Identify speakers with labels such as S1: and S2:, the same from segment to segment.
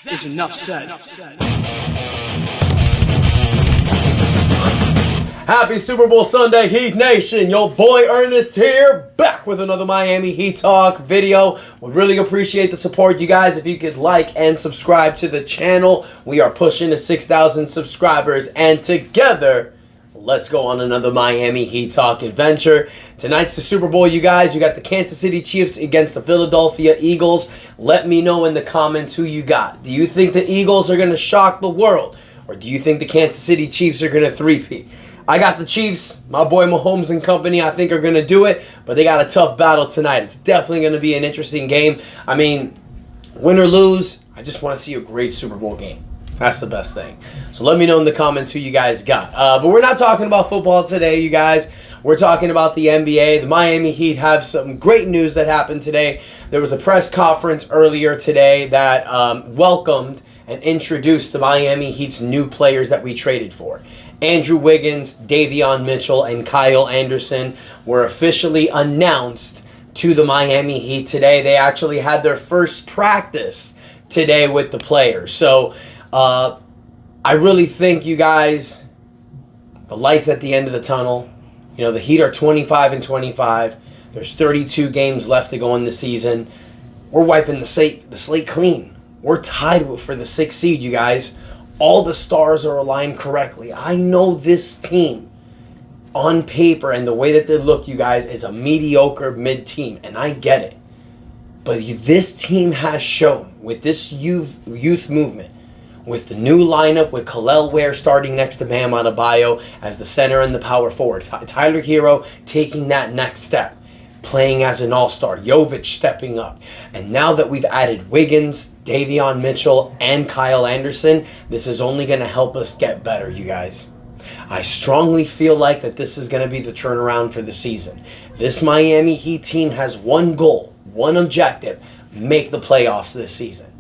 S1: is enough said.
S2: Happy Super Bowl Sunday, Heat Nation. Your boy Ernest here, back with another Miami Heat Talk video. Would really appreciate the support, you guys, if you could like and subscribe to the channel. We are pushing to 6,000 subscribers, and together, let's go on another Miami Heat Talk adventure. Tonight's the Super Bowl, you guys. You got the Kansas City Chiefs against the Philadelphia Eagles. Let me know in the comments who you got. Do you think the Eagles are going to shock the world? Or do you think the Kansas City Chiefs are going to three-peat? I got the Chiefs. My boy Mahomes and company, I think, are going to do it. But they got a tough battle tonight. It's definitely going to be an interesting game. I mean, win or lose, I just want to see a great Super Bowl game. That's the best thing. So let me know in the comments who you guys got. But we're not talking about football today, you guys. We're talking about the NBA. The Miami Heat have some great news that happened today. There was a press conference earlier today that welcomed and introduced the Miami Heat's new players that we traded for. Andrew Wiggins, Davion Mitchell, and Kyle Anderson were officially announced to the Miami Heat today. They actually had their first practice today with the players. So I really think, you guys, the light's at the end of the tunnel. You know, the Heat are 25-25. There's 32 games left to go in the season. We're wiping the slate clean. We're tied for the 6th seed, you guys. All the stars are aligned correctly. I know this team on paper and the way that they look, you guys, is a mediocre mid-team, and I get it. But this team has shown with this youth movement, with the new lineup, with Kel'el Ware starting next to Bam Adebayo as the center and the power forward, Tyler Hero taking that next step, playing as an all-star, Jovic stepping up. And now that we've added Wiggins, Davion Mitchell, and Kyle Anderson, this is only going to help us get better, you guys. I strongly feel like that this is going to be the turnaround for the season. This Miami Heat team has one goal, one objective: make the playoffs this season.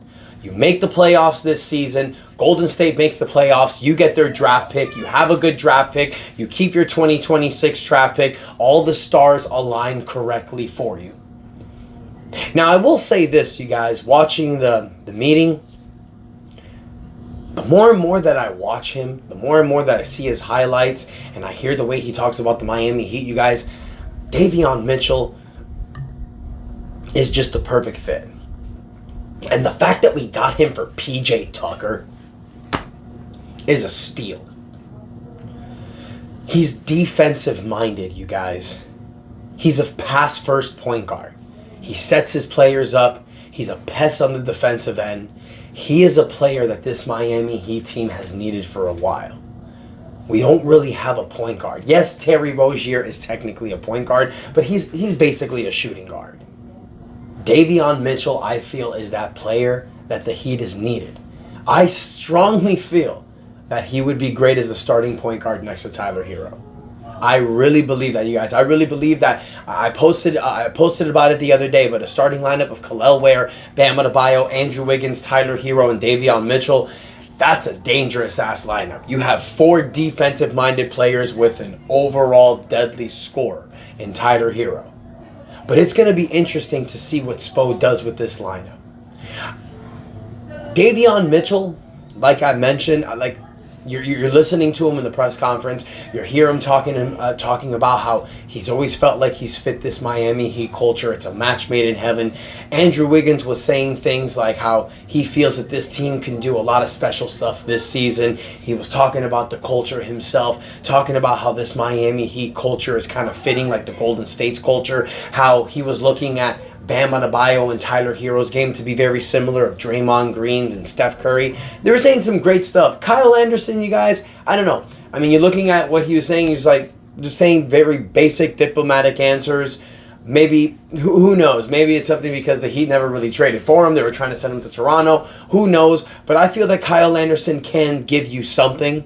S2: You make the playoffs this season, Golden State makes the playoffs, you get their draft pick, you have a good draft pick, you keep your 2026 draft pick, all the stars align correctly for you. Now, I will say this, you guys, watching the meeting, the more and more that I watch him, the more and more that I see his highlights, and I hear the way he talks about the Miami Heat, you guys, Davion Mitchell is just the perfect fit. And the fact that we got him for PJ Tucker is a steal. He's defensive-minded, you guys. He's a pass-first point guard. He sets his players up. He's a pest on the defensive end. He is a player that this Miami Heat team has needed for a while. We don't really have a point guard. Yes, Terry Rozier is technically a point guard, but he's basically a shooting guard. Davion Mitchell, I feel, is that player that the Heat has needed. I strongly feel that he would be great as a starting point guard next to Tyler Hero. I really believe that, you guys. I really believe that. I posted about it the other day, but a starting lineup of Kel'el Ware, Bam Adebayo, Andrew Wiggins, Tyler Hero, and Davion Mitchell, that's a dangerous-ass lineup. You have 4 defensive-minded players with an overall deadly scorer in Tyler Hero. But it's going to be interesting to see what Spo does with this lineup. Davion Mitchell, like I mentioned, you're listening to him in the press conference. You hear him talking about how he's always felt like he's fit this Miami Heat culture. It's a match made in heaven. Andrew Wiggins was saying things like how he feels that this team can do a lot of special stuff this season. He was talking about the culture himself, talking about how this Miami Heat culture is kind of fitting like the Golden State's culture, how he was looking at Bam Adebayo and Tyler Hero's game to be very similar of Draymond Green's and Steph Curry. They were saying some great stuff. Kyle Anderson, you guys, I don't know. I mean, you're looking at what he was saying. He's like just saying very basic diplomatic answers. Maybe, who knows? Maybe it's something because the Heat never really traded for him. They were trying to send him to Toronto. Who knows? But I feel that Kyle Anderson can give you something.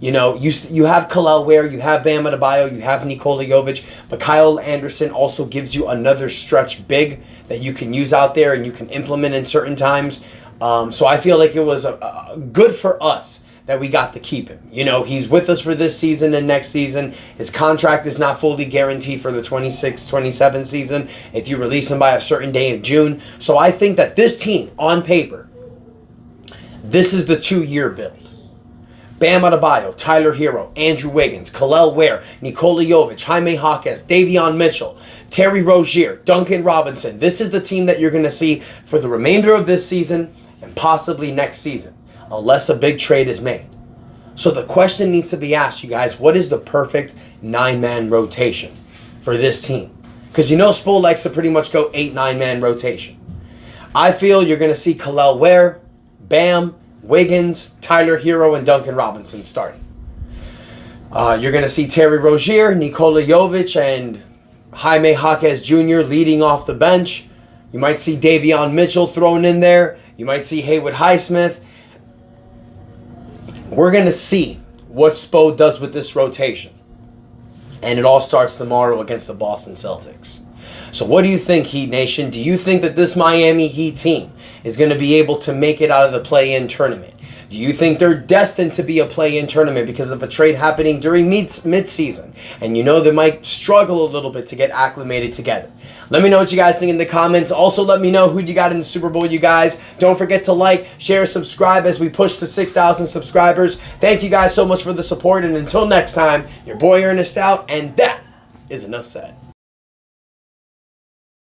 S2: You know, you have Kel'el Ware, you have Bam Adebayo, you have Nikola Jovic, but Kyle Anderson also gives you another stretch big that you can use out there and you can implement in certain times. So I feel like it was good for us that we got to keep him. You know, he's with us for this season and next season. His contract is not fully guaranteed for the 26-27 season if you release him by a certain day in June. So I think that this team, on paper, This is the 2-year build. Bam Adebayo, Tyler Hero, Andrew Wiggins, Kel'el Ware, Nikola Jovic, Jaime Jaquez, Davion Mitchell, Terry Rozier, Duncan Robinson. This is the team that you're going to see for the remainder of this season and possibly next season, unless a big trade is made. So the question needs to be asked, you guys, what is the perfect 9-man rotation for this team? Because you know Spo likes to pretty much go 8-9-man rotation. I feel you're going to see Kel'el Ware, Bam, Wiggins, Tyler Hero, and Duncan Robinson starting. You're going to see Terry Rozier, Nikola Jovic, and Jaime Jaquez Jr. leading off the bench. You might see Davon Mitchell thrown in there. You might see Haywood Highsmith. We're going to see what Spo does with this rotation. And it all starts tomorrow against the Boston Celtics. So what do you think, Heat Nation? Do you think that this Miami Heat team is going to be able to make it out of the play-in tournament? Do you think they're destined to be a play-in tournament because of a trade happening during mid-season? And you know they might struggle a little bit to get acclimated together. Let me know what you guys think in the comments. Also, let me know who you got in the Super Bowl, you guys. Don't forget to like, share, subscribe as we push to 6,000 subscribers. Thank you guys so much for the support. And until next time, your boy Ernest out. And that is enough said.